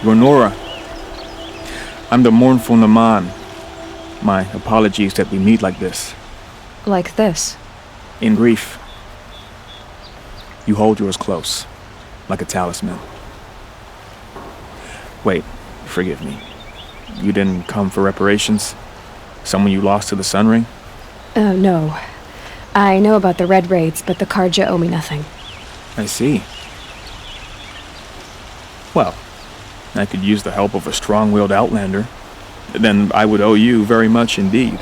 Ronora. I'm the mournful Naman. My apologies that we meet like this. Like this? In grief. You hold yours close, like a talisman. Wait, forgive me. You didn't come for reparations? Someone you lost to the Sun Ring? No. I know about the Red Raids, but the Karja owe me nothing. I see. Well, I could use the help of a strong-willed outlander. Then I would owe you very much indeed.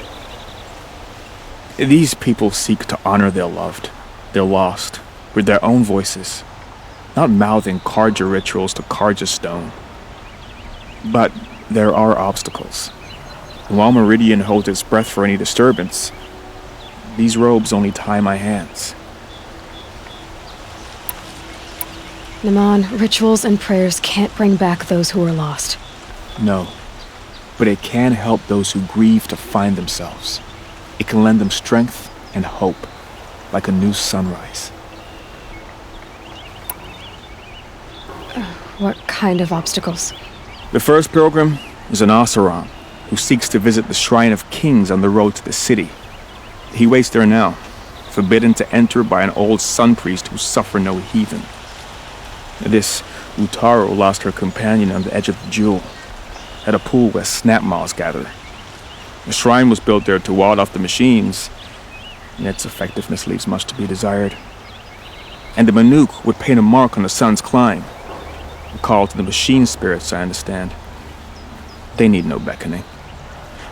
These people seek to honor their loved, their lost, with their own voices, not mouthing Karja rituals to Karja stone. But there are obstacles. While Meridian holds its breath for any disturbance, these robes only tie my hands. Naman, rituals and prayers can't bring back those who are lost. No, but it can help those who grieve to find themselves. It can lend them strength and hope, like a new sunrise. What kind of obstacles? The first pilgrim is an Oseram, who seeks to visit the Shrine of Kings on the road to the city. He waits there now, forbidden to enter by an old sun priest who suffer no heathen. This Utaro lost her companion on the edge of the jewel, at a pool where snap moths gather. The shrine was built there to ward off the machines, and its effectiveness leaves much to be desired. And the Manuk would paint a mark on the sun's climb, a call to the machine spirits, I understand. They need no beckoning.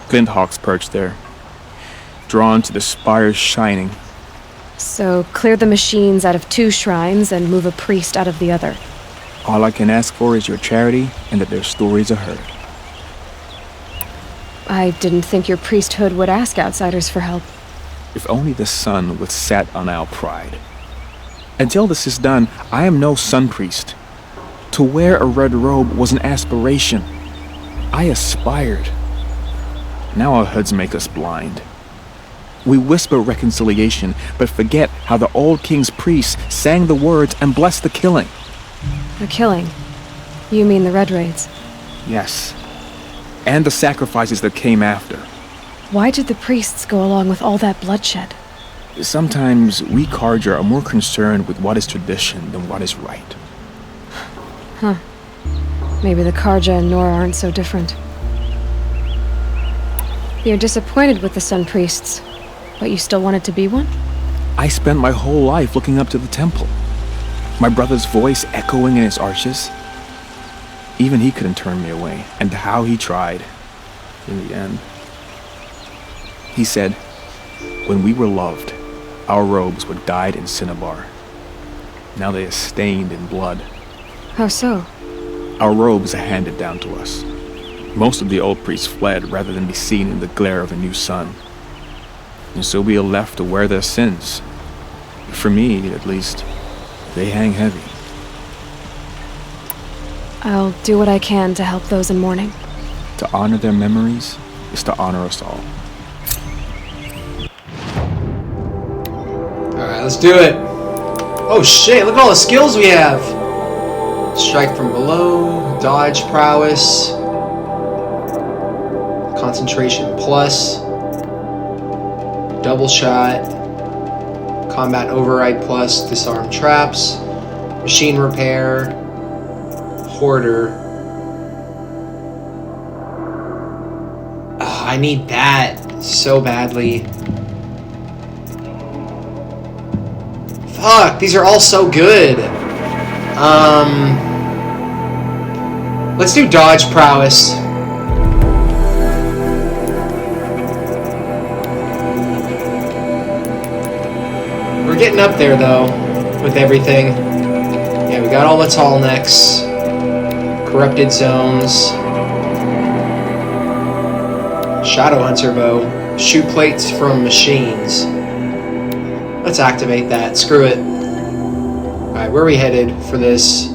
Glint hawks perch there, drawn to the spire's shining. So, clear the machines out of 2 shrines and move a priest out of the other. All I can ask for is your charity and that their stories are heard. I didn't think your priesthood would ask outsiders for help. If only the sun would set on our pride. Until this is done, I am no sun priest. To wear a red robe was an aspiration. I aspired. Now our hoods make us blind. We whisper reconciliation, but forget how the old king's priests sang the words and blessed the killing. The killing? You mean the Red Raids? Yes. And the sacrifices that came after. Why did the priests go along with all that bloodshed? Sometimes we Karja are more concerned with what is tradition than what is right. Huh. Maybe the Karja and Nora aren't so different. You're disappointed with the Sun Priests, but you still wanted to be one? I spent my whole life looking up to the temple. My brother's voice echoing in its arches. Even he couldn't turn me away, and how he tried. In the end. He said, when we were loved, our robes were dyed in cinnabar. Now they are stained in blood. How so? Our robes are handed down to us. Most of the old priests fled rather than be seen in the glare of a new sun. And so we are left to wear their sins. For me, at least, they hang heavy. I'll do what I can to help those in mourning. To honor their memories is to honor us all. Alright, let's do it. Oh shit, look at all the skills we have. Strike from below, dodge prowess, concentration plus, double shot, combat override plus, disarm traps, machine repair, hoarder. Oh, I need that so badly. Fuck, these are all so good. Let's do dodge prowess. We're getting up there though with everything. Yeah, we got all the tall necks, corrupted zones, shadow hunter bow, shoot plates from machines. Let's activate that. Screw it. Alright, where are we headed for this?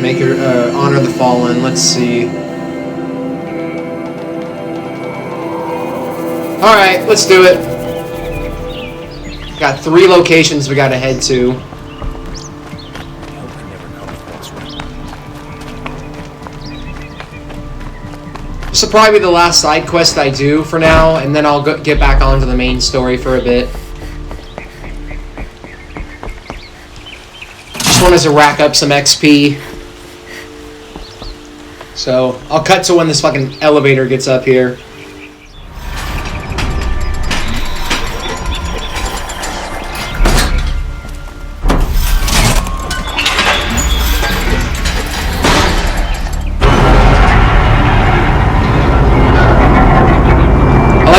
Make her honor the fallen. Let's see. Alright, let's do it. Got 3 locations we gotta head to. This will probably be the last side quest I do for now, and then I'll get back onto the main story for a bit. Just wanted to rack up some XP. So, I'll cut to when this fucking elevator gets up here.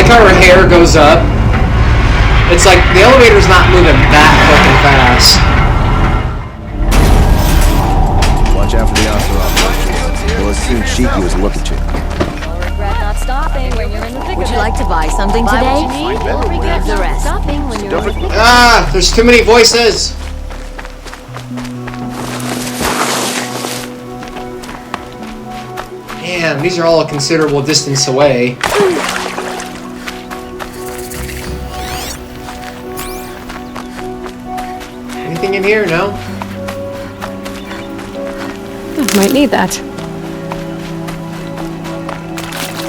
How her hair goes up. It's like the elevator's not moving that fucking fast. Watch out for the Ocelot. Well, as soon as Shiki was look at you. You'll regret not stopping when you're in the thick of it. Would you like to buy something today? Or regret the rest. Stopping when you're in the thick of it. Ah, there's too many voices. Damn, these are all a considerable distance away. Anything in here? No? Might need that.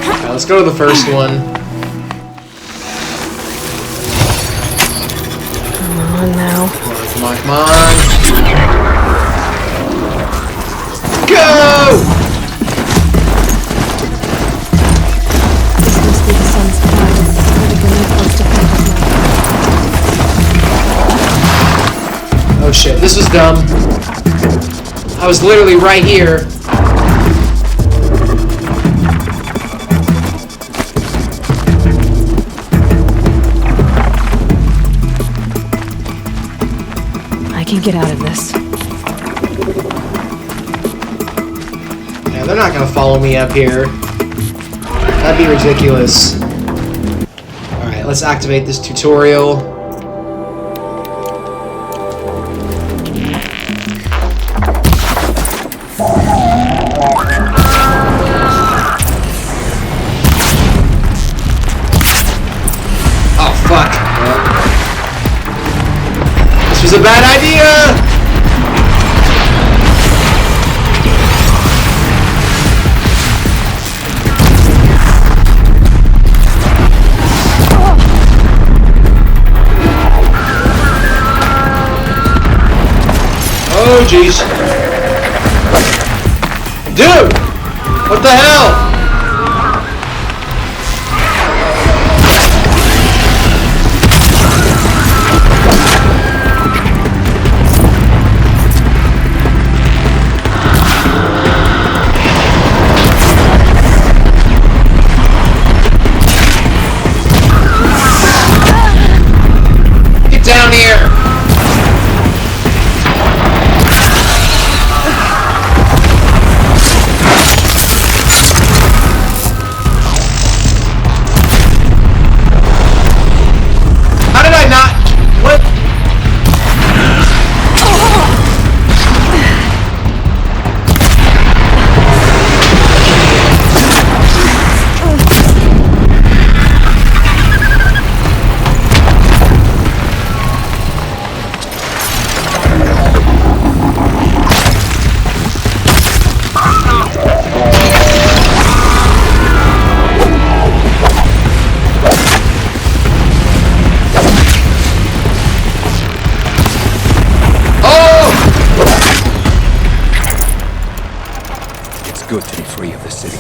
Okay, let's go to the first one. Come on now. Come on, come on. Go! This must be the sun's planet. Really close to Phantom now. Oh shit, this was dumb. I was literally right here. I can get out of this. Yeah, they're not gonna follow me up here. That'd be ridiculous. Alright, let's activate this tutorial. This was a bad idea! Oh jeez. Dude! What the hell? Down here! How did I not? What? Good to be free of the city.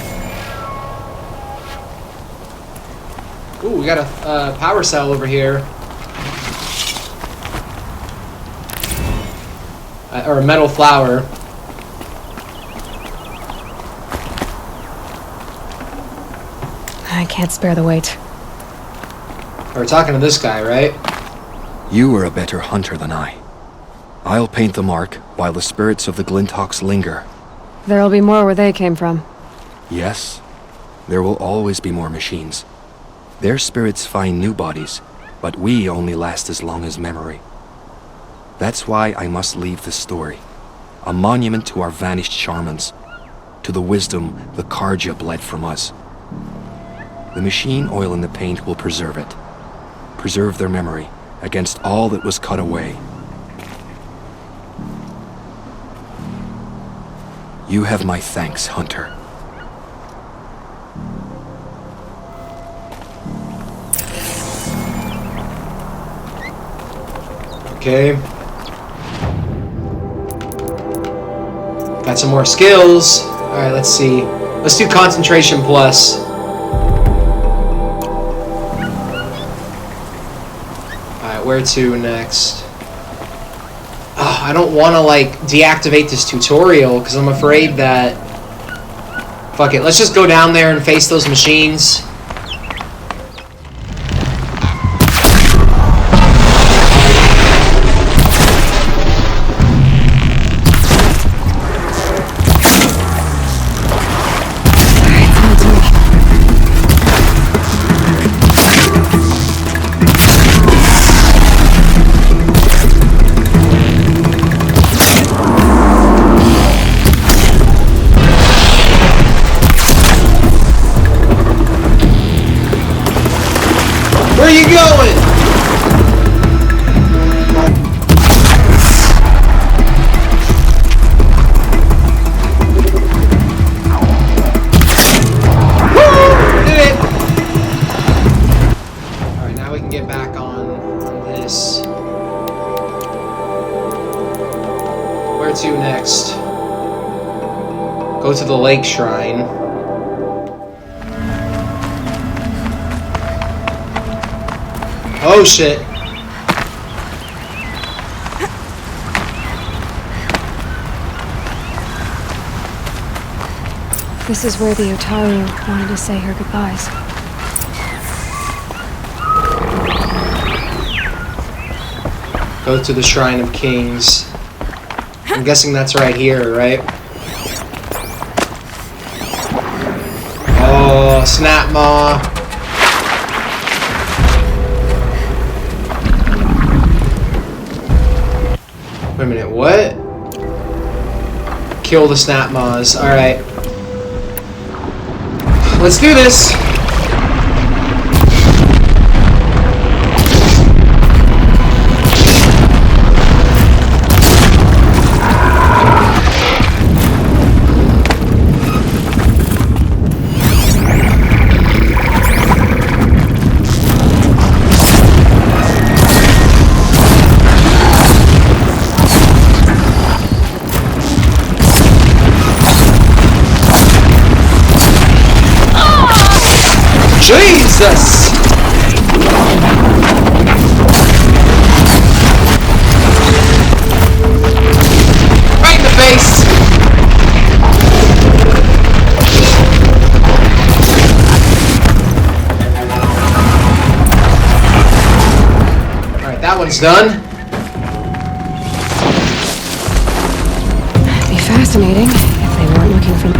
Ooh, we got a power cell over here. Or a metal flower. I can't spare the weight. We're talking to this guy, right? You are a better hunter than I. I'll paint the mark while the spirits of the Glinthawks linger. There'll be more where they came from. Yes, there will always be more machines. Their spirits find new bodies, but we only last as long as memory. That's why I must leave this story. A monument to our vanished shamans, to the wisdom the Karja bled from us. The machine oil in the paint will preserve it. Preserve their memory, against all that was cut away. You have my thanks, Hunter. Okay. Got some more skills. Alright, let's see. Let's do concentration plus. Alright, where to next? Oh, I don't want to, like, deactivate this tutorial because I'm afraid that... Fuck it, let's just go down there and face those machines. Where are you going? Woo! Did it! Alright, now we can get back on this. Where to next? Go to the lake shrine. Oh shit. This is where the Otaru wanted to say her goodbyes. Go to the Shrine of Kings. I'm guessing that's right here, right? Oh, Snap Maw. Wait a minute, what? Kill the Snap Maws. Alright. Let's do this! Jesus! Right in the face! Alright, that one's done. It'd be fascinating if they weren't looking for me.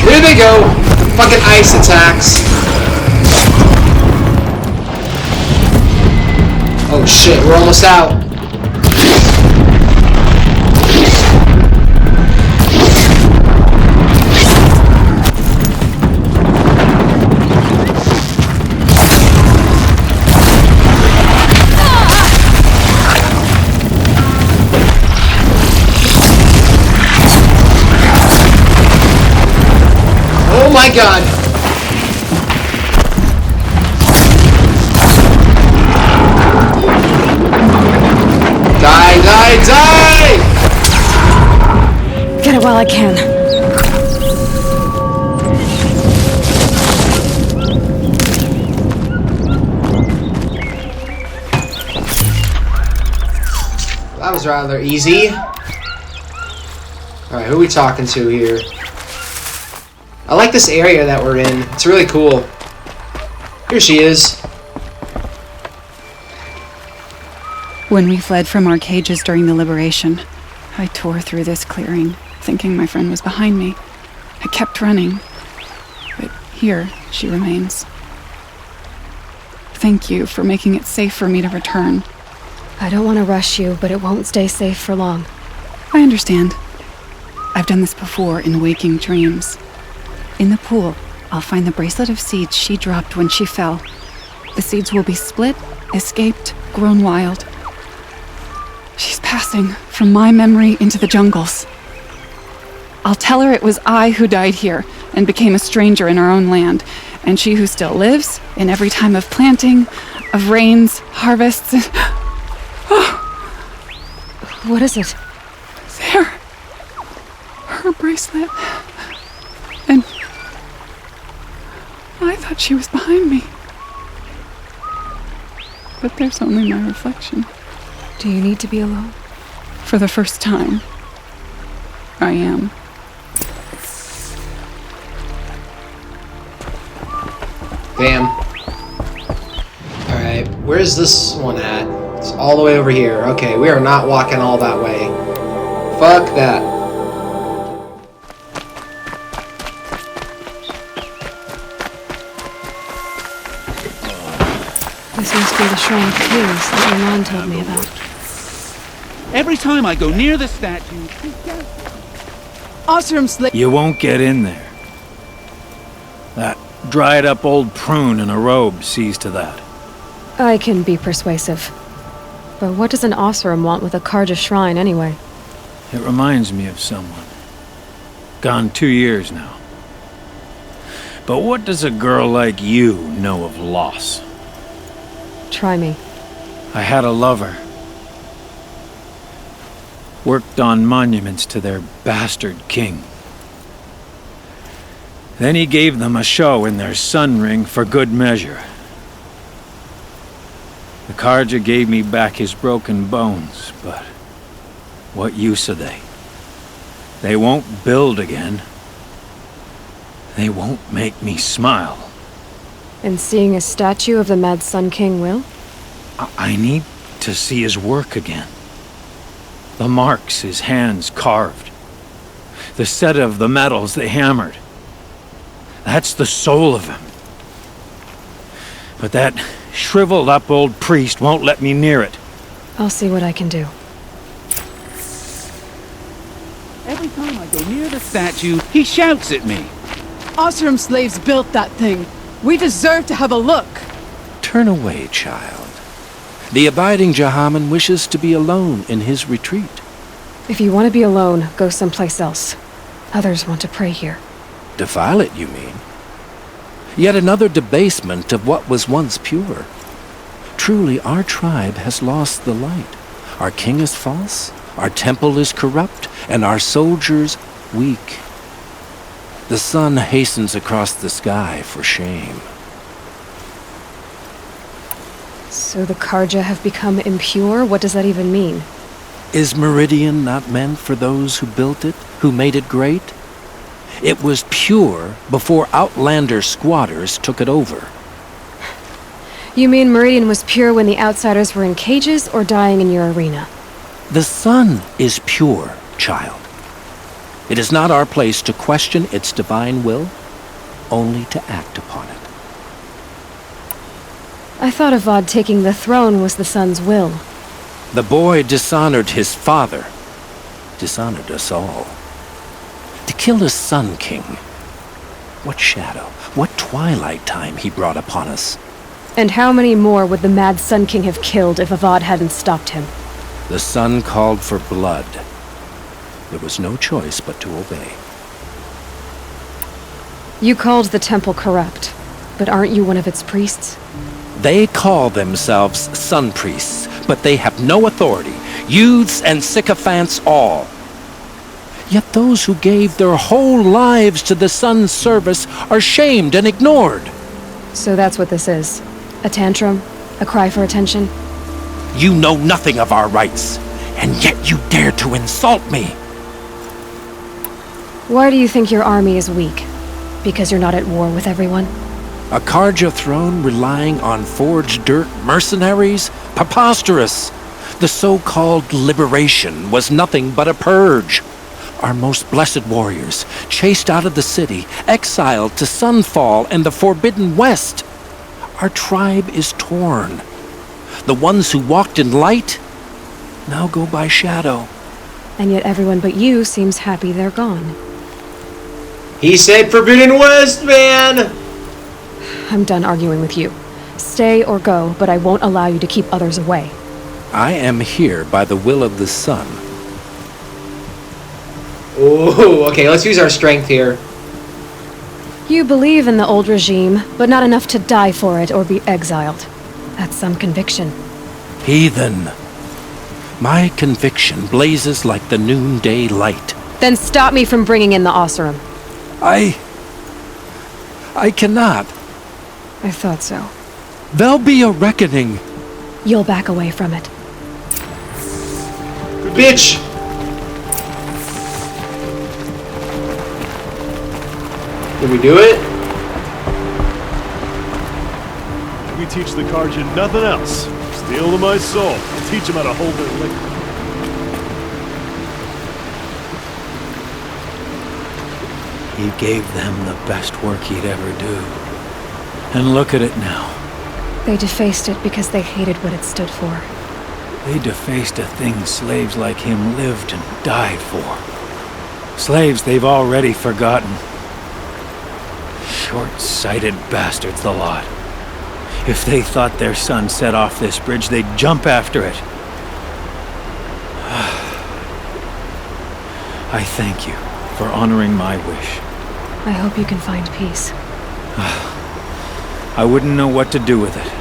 Here they go! Fucking ice attacks. Oh shit, we're almost out. Oh my god! Die, die, die! Get it while I can. That was rather easy. Alright, who are we talking to here? I like this area that we're in. It's really cool. Here she is. When we fled from our cages during the liberation, I tore through this clearing, thinking my friend was behind me. I kept running, but here she remains. Thank you for making it safe for me to return. I don't want to rush you, but it won't stay safe for long. I understand. I've done this before in waking dreams. In the pool, I'll find the bracelet of seeds she dropped when she fell. The seeds will be split, escaped, grown wild. She's passing from my memory into the jungles. I'll tell her it was I who died here and became a stranger in our own land, and she who still lives in every time of planting, of rains, harvests. What is it? There. Her bracelet. And I thought she was behind me. But there's only my reflection. Do you need to be alone? For the first time, I am. Bam. Alright, where's this one at? It's all the way over here. Okay, we are not walking all that way. Fuck that. This must be the Shrine of Kings that your mom told me about. Every time I go near the statue... You won't get in there. That dried-up old prune in a robe sees to that. I can be persuasive. But what does an Oseram want with a Karja shrine anyway? It reminds me of someone. Gone 2 years now. But what does a girl like you know of loss? Try me. I had a lover. Worked on monuments to their bastard king. Then he gave them a show in their sun ring for good measure. The Karja gave me back his broken bones, but what use are they? They won't build again. They won't make me smile. And seeing a statue of the Mad Sun King will? I need to see his work again. The marks his hands carved. The set of the metals they hammered. That's the soul of him. But that shriveled up old priest won't let me near it. I'll see what I can do. Every time I go near the statue, he shouts at me. Oseram slaves built that thing. We deserve to have a look. Turn away, child. The abiding Jahaman wishes to be alone in his retreat. If you want to be alone, go someplace else. Others want to pray here. Defile it, you mean? Yet another debasement of what was once pure. Truly, our tribe has lost the light. Our king is false, our temple is corrupt, and our soldiers weak. The sun hastens across the sky for shame. So the Karja have become impure? What does that even mean? Is Meridian not meant for those who built it, who made it great? It was pure before outlander squatters took it over. You mean Meridian was pure when the outsiders were in cages or dying in your arena? The sun is pure, child. It is not our place to question its divine will, only to act upon it. I thought Avad taking the throne was the sun's will. The boy dishonored his father, dishonored us all. To kill a sun king. What shadow, what twilight time he brought upon us. And how many more would the Mad Sun King have killed if Avad hadn't stopped him? The sun called for blood. There was no choice but to obey. You called the temple corrupt, but aren't you one of its priests? They call themselves sun priests, but they have no authority. Youths and sycophants all. Yet those who gave their whole lives to the sun's service are shamed and ignored. So that's what this is. A tantrum? A cry for attention? You know nothing of our rights, and yet you dare to insult me. Why do you think your army is weak? Because you're not at war with everyone? A Karja throne relying on forged dirt mercenaries? Preposterous! The so-called liberation was nothing but a purge. Our most blessed warriors, chased out of the city, exiled to Sunfall and the Forbidden West. Our tribe is torn. The ones who walked in light now go by shadow. And yet everyone but you seems happy they're gone. He said Forbidden West, man! I'm done arguing with you. Stay or go, but I won't allow you to keep others away. I am here by the will of the sun. Ooh, okay, let's use our strength here. You believe in the old regime, but not enough to die for it or be exiled. That's some conviction. Heathen. My conviction blazes like the noonday light. Then stop me from bringing in the Oseram. I cannot. I thought so. There'll be a reckoning. You'll back away from it. Bitch! Did we do it? We teach the Karjan nothing else. Steal to my soul. I'll teach them how to hold their liquor. He gave them the best work he'd ever do. And look at it now. They defaced it because they hated what it stood for. They defaced a thing slaves like him lived and died for. Slaves they've already forgotten. Short-sighted bastards, the lot. If they thought their son set off this bridge, they'd jump after it. I thank you for honoring my wish. I hope you can find peace. I wouldn't know what to do with it,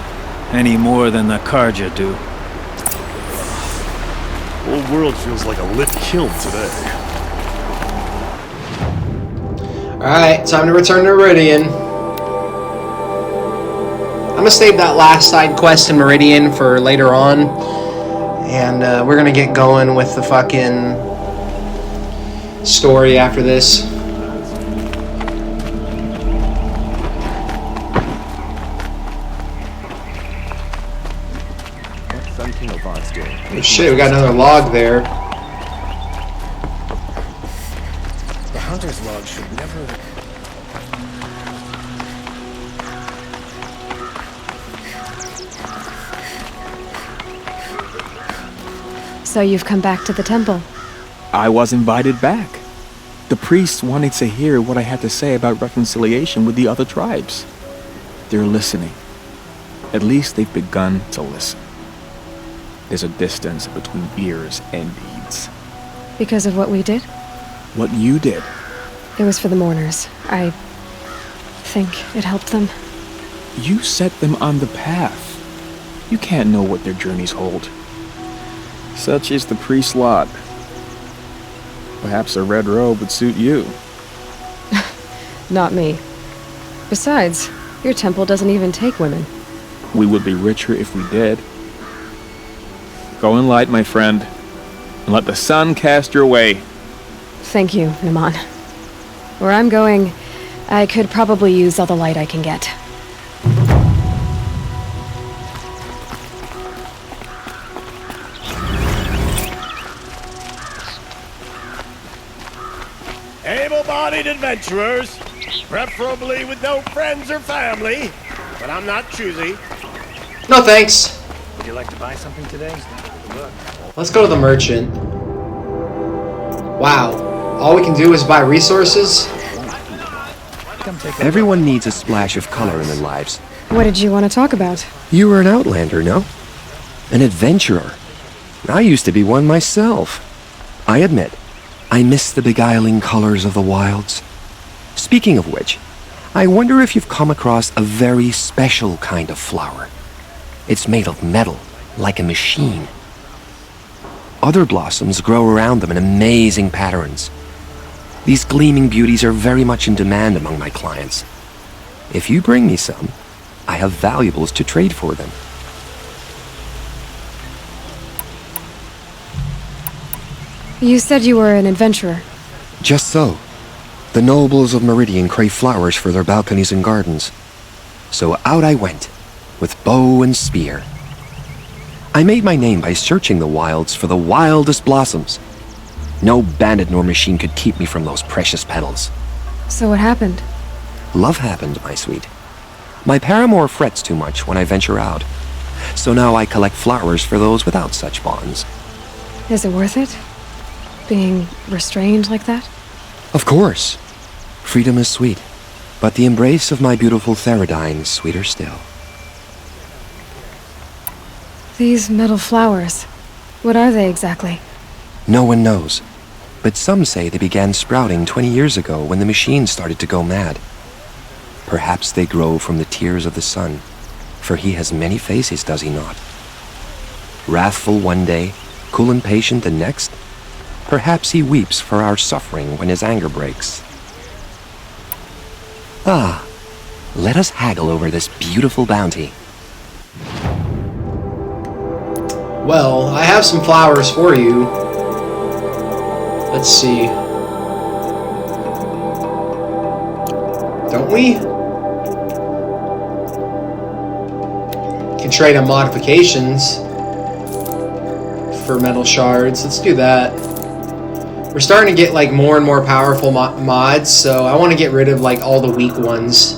any more than the Karja do. Whole world feels like a lit kiln today. Alright, time to return to Meridian. I'm gonna save that last side quest in Meridian for later on. And we're gonna get going with the fucking story after this. Oh, shit, we got another log there. The hunter's log should never... So you've come back to the temple. I was invited back. The priests wanted to hear what I had to say about reconciliation with the other tribes. They're listening. At least they've begun to listen. There's a distance between ears and deeds. Because of what we did? What you did. It was for the mourners. I think it helped them. You set them on the path. You can't know what their journeys hold. Such is the priest's lot. Perhaps a red robe would suit you. Not me. Besides, your temple doesn't even take women. We would be richer if we did. Go in light, my friend, and let the sun cast your way. Thank you, Naman. Where I'm going, I could probably use all the light I can get. Able-bodied adventurers, preferably with no friends or family, but I'm not choosy. No thanks. Would you like to buy something today? Let's go to the merchant. Wow. All we can do is buy resources? Everyone needs a splash of color in their lives. What did you want to talk about? You were an outlander, no? An adventurer. I used to be one myself. I admit, I miss the beguiling colors of the wilds. Speaking of which, I wonder if you've come across a very special kind of flower. It's made of metal, like a machine. Other blossoms grow around them in amazing patterns. These gleaming beauties are very much in demand among my clients. If you bring me some, I have valuables to trade for them. You said you were an adventurer. Just so. The nobles of Meridian crave flowers for their balconies and gardens. So out I went, with bow and spear. I made my name by searching the wilds for the wildest blossoms. No bandit nor machine could keep me from those precious petals. So what happened? Love happened, my sweet. My paramour frets too much when I venture out. So now I collect flowers for those without such bonds. Is it worth it? Being restrained like that? Of course. Freedom is sweet, but the embrace of my beautiful Theradine is sweeter still. These metal flowers, what are they exactly? No one knows, but some say they began sprouting 20 years ago when the machine started to go mad. Perhaps they grow from the tears of the sun, for he has many faces, does he not? Wrathful one day, cool and patient the next. Perhaps he weeps for our suffering when his anger breaks. Ah, let us haggle over this beautiful bounty. Well, I have some flowers for you. Let's see. Don't we? Can trade on modifications for metal shards. Let's do that. We're starting to get like more and more powerful mods, so I want to get rid of like all the weak ones,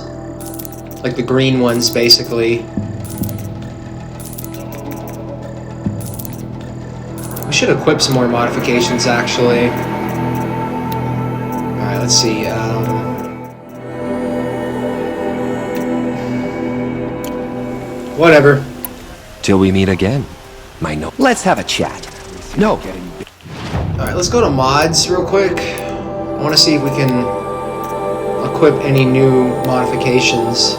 like the green ones, basically. We should equip some more modifications, actually. All right, let's see. Whatever. Till we meet again, my no. Let's have a chat. No. Alright, let's go to mods real quick. I want to see if we can equip any new modifications.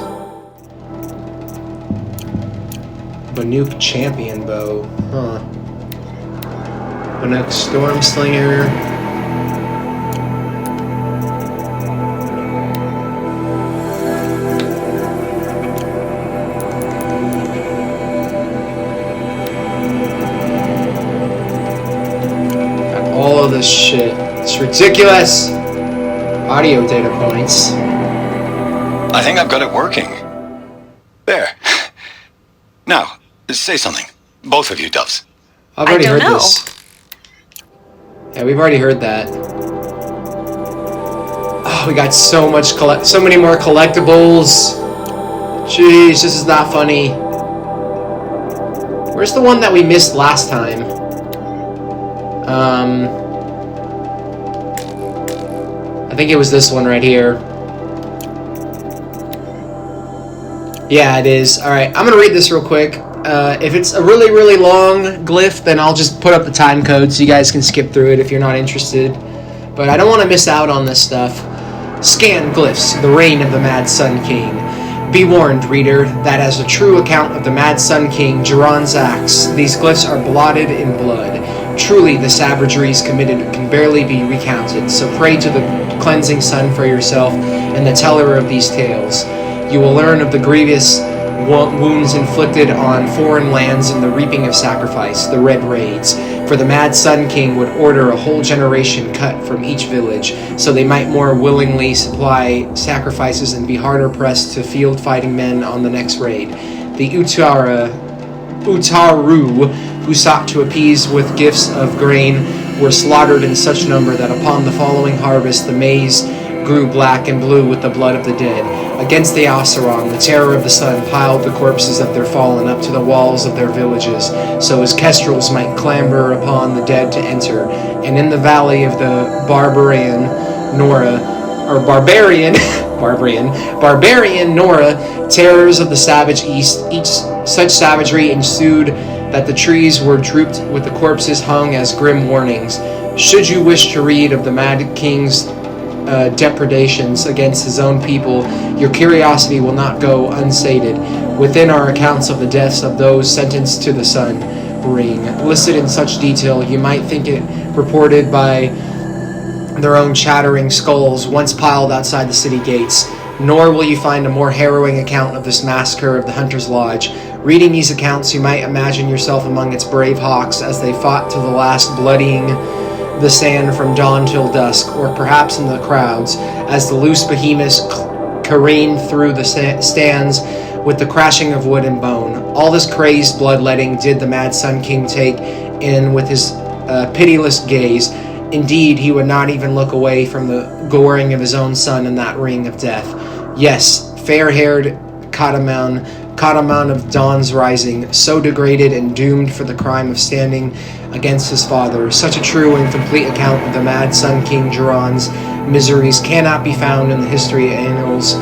Banuk Champion Bow. Huh. Banuk Storm Slinger. All of this shit. It's ridiculous. Audio data points. I think I've got it working. There. Now, say something. Both of you, Doves. I've already heard this. Yeah, we've already heard that. Oh, we got so many more collectibles. Jeez, this is not funny. Where's the one that we missed last time? I think it was this one right here. Yeah, it is. Alright, I'm gonna read this real quick. If it's a really, really long glyph, then I'll just put up the time code so you guys can skip through it if you're not interested. But I don't want to miss out on this stuff. Scan glyphs, the reign of the Mad Sun King. Be warned, reader, that as a true account of the Mad Sun King, Jiran's acts, these glyphs are blotted in blood. Truly, the savageries committed can barely be recounted, so pray to the cleansing sun for yourself and the teller of these tales. You will learn of the grievous wounds inflicted on foreign lands in the reaping of sacrifice, the Red Raids. For the Mad Sun King would order a whole generation cut from each village, so they might more willingly supply sacrifices and be harder pressed to field fighting men on the next raid. The Utaru, who sought to appease with gifts of grain, were slaughtered in such number that upon the following harvest the maize grew black and blue with the blood of the dead. Against the Oseram, the terror of the sun piled the corpses of their fallen up to the walls of their villages, so as kestrels might clamber upon the dead to enter. And in the valley of the Barbarian Nora, terrors of the savage east, each such savagery ensued that the trees were drooped with the corpses hung as grim warnings. Should you wish to read of the Mad King's depredations against his own people, your curiosity will not go unsated. Within our accounts of the deaths of those sentenced to the Sun Ring, listed in such detail you might think it reported by their own chattering skulls once piled outside the city gates. Nor will you find a more harrowing account of this massacre of the Hunter's Lodge. Reading these accounts, you might imagine yourself among its brave hawks as they fought to the last, bloodying the sand from dawn till dusk, or perhaps in the crowds, as the loose behemoths careened through the stands with the crashing of wood and bone. All this crazed bloodletting did the Mad Sun King take in with his pitiless gaze. Indeed, he would not even look away from the goring of his own son in that ring of death. Yes, fair-haired Kataman Kataman of Dawn's Rising, so degraded and doomed for the crime of standing against his father. Such a true and complete account of the mad Sun King Jiran's miseries cannot be found in the history annals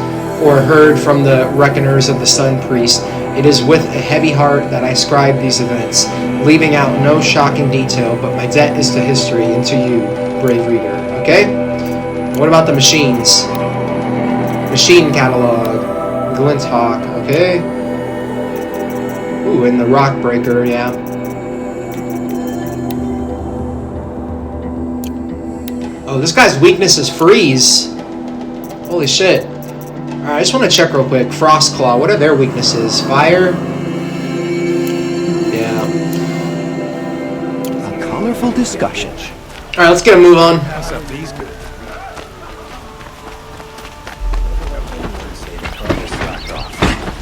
or heard from the reckoners of the Sun Priest. It is with a heavy heart that I scribe these events, leaving out no shocking detail, but my debt is to history and to you, brave reader. Okay? What about the machines? Machine catalog. Glint Hawk, okay? Ooh, and the Rock Breaker, yeah. Oh, this guy's weakness is freeze. Holy shit. Alright, I just want to check real quick. Frostclaw, what are their weaknesses? Fire? Yeah. A colorful discussion. Alright, let's get a move on.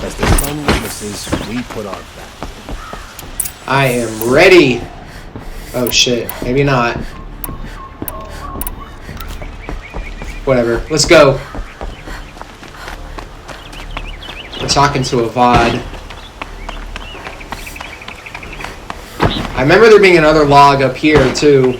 As the sun witnesses, we put our back. I am ready. Oh shit, maybe not. Whatever, let's go. We're talking to a VOD. I remember there being another log up here too.